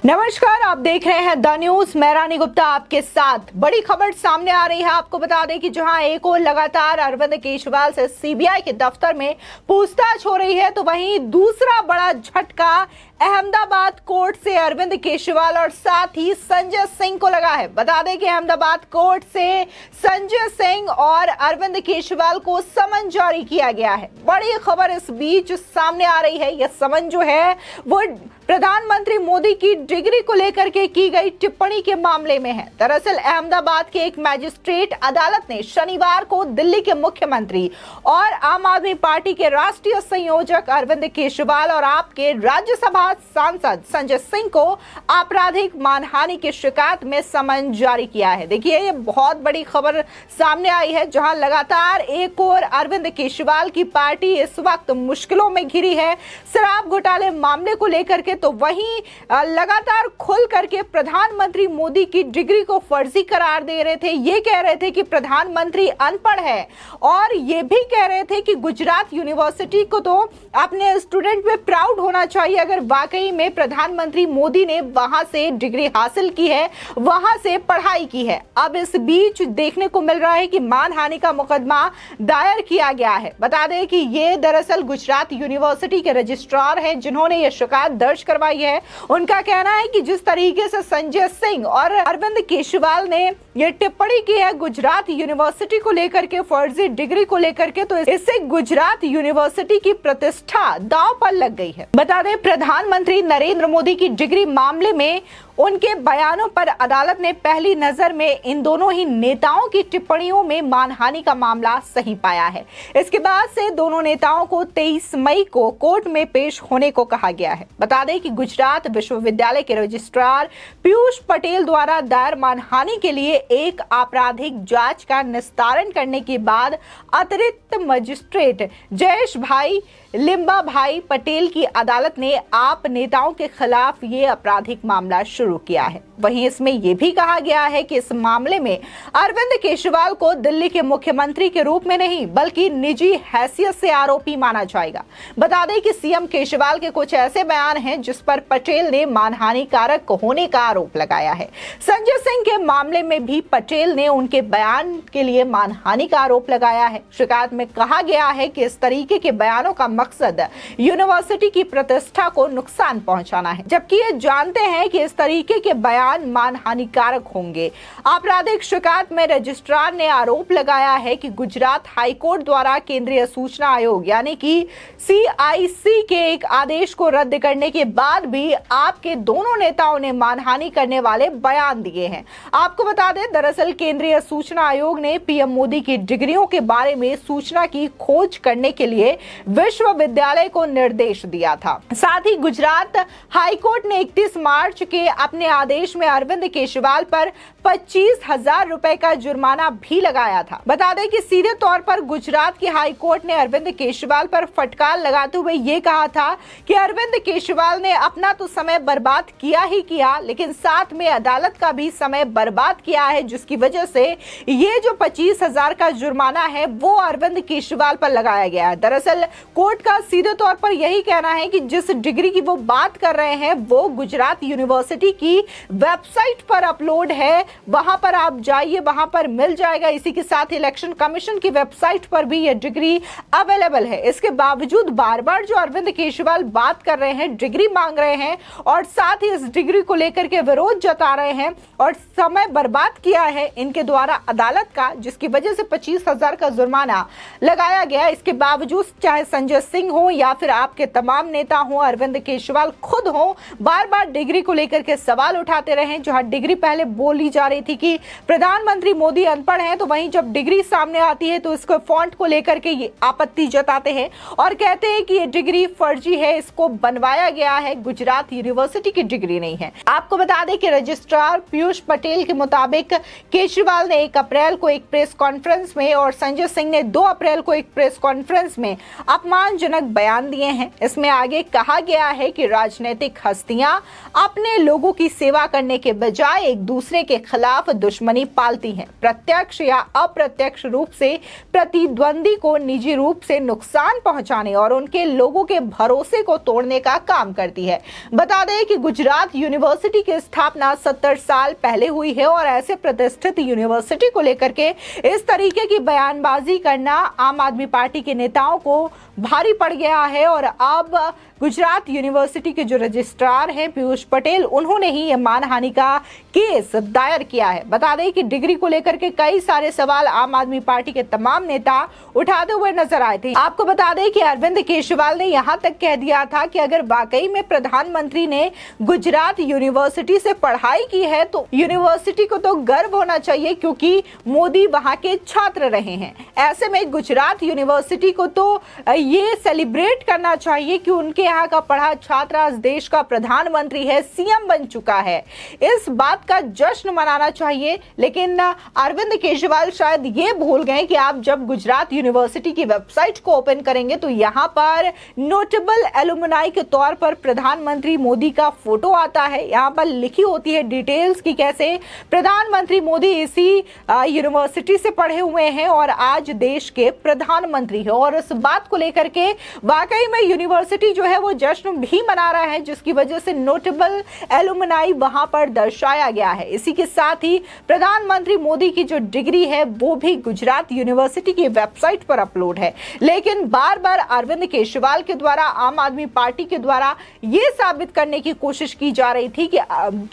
नमस्कार, आप देख रहे हैं द न्यूज। मैं रानी गुप्ता आपके साथ। बड़ी खबर सामने आ रही है। आपको बता दें कि जहां एक और लगातार अरविंद केजरीवाल से सीबीआई के दफ्तर में पूछताछ हो रही है, तो वहीं दूसरा बड़ा झटका अहमदाबाद कोर्ट से अरविंद केजरीवाल और साथ ही संजय सिंह को लगा है। बता दें कि अहमदाबाद कोर्ट से संजय सिंह और अरविंद केजरीवाल को समन जारी किया गया है। बड़ी खबर इस बीच सामने आ रही है। यह समन जो है वो प्रधानमंत्री मोदी की डिग्री को लेकर के की गई टिप्पणी के मामले में है। दरअसल अहमदाबाद के एक मैजिस्ट्रेट अदालत ने शनिवार को दिल्ली के मुख्यमंत्री और आम आदमी पार्टी के राष्ट्रीय संयोजक अरविंद केजरीवाल और आप के राज्यसभा सांसद संजय सिंह को आपराधिक मानहानि की शिकायत में समन जारी किया है। देखिए, ये बहुत बड़ी खबर सामने आई है, जहां लगातार एक और अरविंद केजरीवाल की पार्टी इस वक्त मुश्किलों में घिरी है शराब घोटाले मामले को लेकर के। तो वहीं लगातार खुल करके प्रधानमंत्री मोदी की डिग्री को फर्जी करार दे रहे थे। ये कह रहे थे कि प्रधानमंत्री अनपढ़ है और ये भी कह रहे थे कि गुजरात यूनिवर्सिटी को तो अपने स्टूडेंट पे प्राउड होना चाहिए अगर वाकई में प्रधानमंत्री मोदी ने वहां से डिग्री हासिल की है, वहां से पढ़ाई की है। अब इस बीच देखने को मिल रहा है कि मानहानि का मुकदमा दायर किया गया है। बता दें कि ये दरअसल गुजरात यूनिवर्सिटी के रजिस्ट्रार हैं जिन्होंने ये शिकायत दर्ज करवाई है। उनका कहना है कि जिस तरीके से संजय सिंह और अरविंद केजरीवाल ने ये टिप्पणी की है गुजरात यूनिवर्सिटी को लेकर के, फर्जी डिग्री को लेकर के, तो इससे गुजरात यूनिवर्सिटी की प्रतिष्ठा दांव पर लग गई है। बता दें, प्रधानमंत्री नरेंद्र मोदी की डिग्री मामले में उनके बयानों पर अदालत ने पहली नजर में इन दोनों ही नेताओं की टिप्पणियों में मानहानि का मामला सही पाया है। इसके बाद से दोनों नेताओं को 23 मई को कोर्ट में पेश होने को कहा गया है। बता दें कि गुजरात विश्वविद्यालय के रजिस्ट्रार पीयूष पटेल द्वारा दायर मानहानि के लिए एक आपराधिक जांच का निस्तारण करने के बाद अतिरिक्त मजिस्ट्रेट जयेश भाई लिम्बा भाई पटेल की अदालत ने आप नेताओं के खिलाफ ये आपराधिक मामला शुरू किया है। वहीं इसमें यह भी कहा गया है कि इस मामले में अरविंद केजरीवाल को दिल्ली के मुख्यमंत्री के रूप में नहीं बल्कि निजी हैसियत से आरोपी माना जाएगा। बता दें कि सीएम केजरीवाल के कुछ ऐसे बयान हैं जिस पर पटेल ने मानहानिकारक होने का आरोप लगाया है। संजय सिंह के मामले में भी पटेल ने उनके बयान के लिए मानहानि का आरोप लगाया है। शिकायत में कहा गया है कि इस तरीके के बयानों का मकसद यूनिवर्सिटी की प्रतिष्ठा को नुकसान पहुंचाना है, जबकि ये जानते हैं कि इस तरीके के बयान मानहानिकारक होंगे। आपराधिक शिकायत में रजिस्ट्रार ने आरोप लगाया है कि गुजरात हाईकोर्ट द्वारा केंद्रीय सूचना आयोग यानी कि CIC के एक आदेश को रद्द करने के बाद भी आपके दोनों नेताओं ने मानहानि करने वाले बयान दिए हैं। आपको बता दें, दरअसल केंद्रीय सूचना आयोग ने पीएम मोदी की डिग्रियों के बारे में सूचना की खोज करने के लिए विश्वविद्यालय को निर्देश दिया था। साथ ही गुजरात हाईकोर्ट ने 31 मार्च के अपने आदेश में अरविंद केजरीवाल पर 25,000 रुपए का जुर्माना भी लगाया था। बता दें कि सीधे तौर पर गुजरात की हाईकोर्ट ने अरविंद केजरीवाल पर फटकार लगाते हुए ये कहा था कि अरविंद केजरीवाल ने अपना तो समय बर्बाद किया ही किया, लेकिन साथ में अदालत का भी समय बर्बाद किया है, जिसकी वजह से ये जो 25,000 का जुर्माना है वो अरविंद केजरीवाल पर लगाया गया है। दरअसल कोर्ट का सीधे तौर पर यही कहना है कि जिस डिग्री की वो बात कर रहे हैं वो गुजरात यूनिवर्सिटी की वेबसाइट पर अपलोड है, वहां पर आप जाइए, वहां पर मिल जाएगा। इसी के साथ इलेक्शन कमीशन की वेबसाइट पर भी यह डिग्री अवेलेबल है। इसके बावजूद बार बार जो अरविंद केजरीवाल बात कर रहे हैं, डिग्री मांग रहे हैं और साथ ही इस डिग्री को लेकर के विरोध जता रहे हैं और समय बर्बाद किया है इनके द्वारा अदालत का, जिसकी वजह से 25,000 का जुर्माना लगाया गया। इसके बावजूद चाहे संजय सिंह हो या फिर आपके तमाम नेता हो, अरविंद केजरीवाल खुद हो, बार बार डिग्री को लेकर के सवाल उठाते रहे। जहां डिग्री पहले बोली जा रही थी कि प्रधानमंत्री मोदी अनपढ़ हैं, तो वहीं जब डिग्री सामने आती है तो इसको फॉन्ट को लेकर के ये आपत्ति जताते हैं और कहते हैं कि ये डिग्री फर्जी है, इसको बनवाया गया है, गुजरात यूनिवर्सिटी की डिग्री नहीं है। आपको बता दें कि रजिस्ट्रार पीयूष पटेल के मुताबिक केजरीवाल ने 1 अप्रैल को एक प्रेस कॉन्फ्रेंस में और संजय सिंह ने 2 अप्रैल को एक प्रेस कॉन्फ्रेंस में अपमानजनक बयान दिए हैं। इसमें आगे कहा गया है कि राजनीतिक हस्तियां अपने लोगों लोगों की सेवा करने के बजाय एक दूसरे के खिलाफ दुश्मनी पालती हैं। प्रत्यक्ष या अप्रत्यक्ष रूप से प्रतिद्वंदी को निजी रूप से नुकसान पहुंचाने और उनके लोगों के भरोसे को तोड़ने का काम करती है। बता दें कि गुजरात यूनिवर्सिटी की स्थापना 70 साल पहले हुई है और ऐसे प्रतिष्ठित यूनिवर्सिटी को लेकर के इस तरीके की बयानबाजी करना आम आदमी पार्टी के नेताओं को भारी पड़ गया है। और अब गुजरात यूनिवर्सिटी के जो रजिस्ट्रार हैं पीयूष पटेल, उन्होंने ही यह मानहानि का केस दायर किया है। बता दें कि डिग्री को लेकर के कई सारे सवाल आम आदमी पार्टी के तमाम नेता उठाते हुए नजर आए थे। आपको बता दें कि अरविंद केजरीवाल ने यहां तक कह दिया था कि अगर वाकई में प्रधानमंत्री ने गुजरात यूनिवर्सिटी से पढ़ाई की है तो यूनिवर्सिटी को तो गर्व होना चाहिए, क्योंकि मोदी वहां के छात्र रहे हैं। ऐसे में गुजरात यूनिवर्सिटी को तो ये सेलिब्रेट करना चाहिए कि उनके यहाँ का पढ़ा छात्र आज देश का प्रधानमंत्री है, सीएम बन चुका है। इस बात का जश्न मनाना चाहिए। लेकिन अरविंद केजरीवाल शायद ये भूल गए कि आप जब गुजरात यूनिवर्सिटी की वेबसाइट को ओपन करेंगे तो यहाँ पर नोटेबल एलुमनाई के तौर पर प्रधानमंत्री मोदी का फोटो आता है। यहाँ पर लिखी होती है डिटेल्स कि कैसे प्रधानमंत्री मोदी इसी यूनिवर्सिटी से पढ़े हुए हैं और आज देश के प्रधानमंत्री है। और इस बात को लेकर के वाकई में यूनिवर्सिटी जो है वो जश्न भी मना रहा है, जिसकी वजह से नोटेबल एलुमनाई वहां पर दर्शाया गया है। इसी के साथ ही प्रधानमंत्री मोदी की जो डिग्री है वो भी गुजरात यूनिवर्सिटी की वेबसाइट पर अपलोड है। लेकिन बार बार अरविंद केजरीवाल के द्वारा, आम आदमी पार्टी के द्वारा ये साबित करने की कोशिश की जा रही थी कि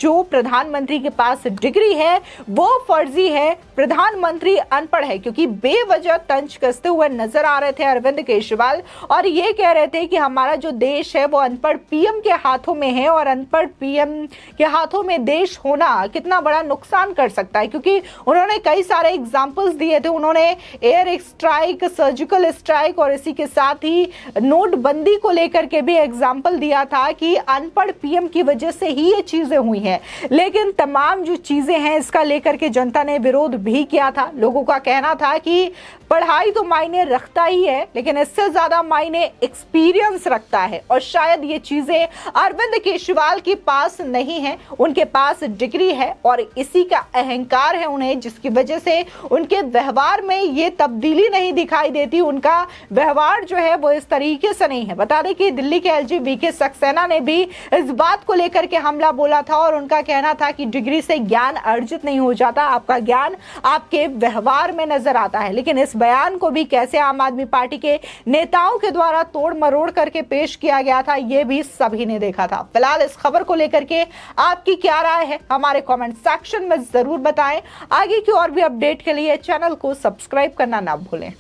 जो प्रधानमंत्री के पास डिग्री है वो फर्जी है, प्रधानमंत्री अनपढ़ है, क्योंकि बेवजह तंज कसते हुए नजर आ रहे थे अरविंद केजरीवाल और ये कह रहे थे कि हमारा जो देश है वो अनपढ़ पीएम के हाथों में है और अनपढ़ पीएम के हाथों में देश होना कितना बड़ा नुकसान कर सकता है। क्योंकि उन्होंने कई सारे एग्जाम्पल्स दिए थे। उन्होंने एयर स्ट्राइक, सर्जिकल स्ट्राइक और इसी के साथ ही नोटबंदी को लेकर के भी एग्जाम्पल दिया था कि अनपढ़ पीएम की वजह से ही ये चीजें हुई हैं। लेकिन तमाम जो चीजें हैं इसका लेकर के जनता ने विरोध भी किया था। लोगों का कहना था कि पढ़ाई तो मायने रखता ही है, लेकिन इससे ज्यादा मायने एक्सपीरियंस रखता है और शायद ये चीजें अरविंद केजरीवाल के पास नहीं है। उनके पास डिग्री है और इसी का अहंकार है उन्हें, जिसकी वजह से उनके व्यवहार में ये तब्दीली नहीं दिखाई देती। उनका व्यवहार जो है वो इस तरीके से नहीं है। बता दें कि दिल्ली के एलजी वीके सक्सेना ने भी इस बात को लेकर के हमला बोला था और उनका कहना था कि डिग्री से ज्ञान अर्जित नहीं हो जाता, आपका ज्ञान आपके व्यवहार में नजर आता है। लेकिन इस बयान को भी कैसे आम आदमी पार्टी के नेताओं के द्वारा तोड़ मरोड़ करके पेश किया गया था, यह भी सभी ने देखा था। फिलहाल इस खबर को लेकर के आपकी क्या राय है हमारे कमेंट सेक्शन में जरूर बताएं। आगे की और भी अपडेट के लिए चैनल को सब्सक्राइब करना ना भूलें।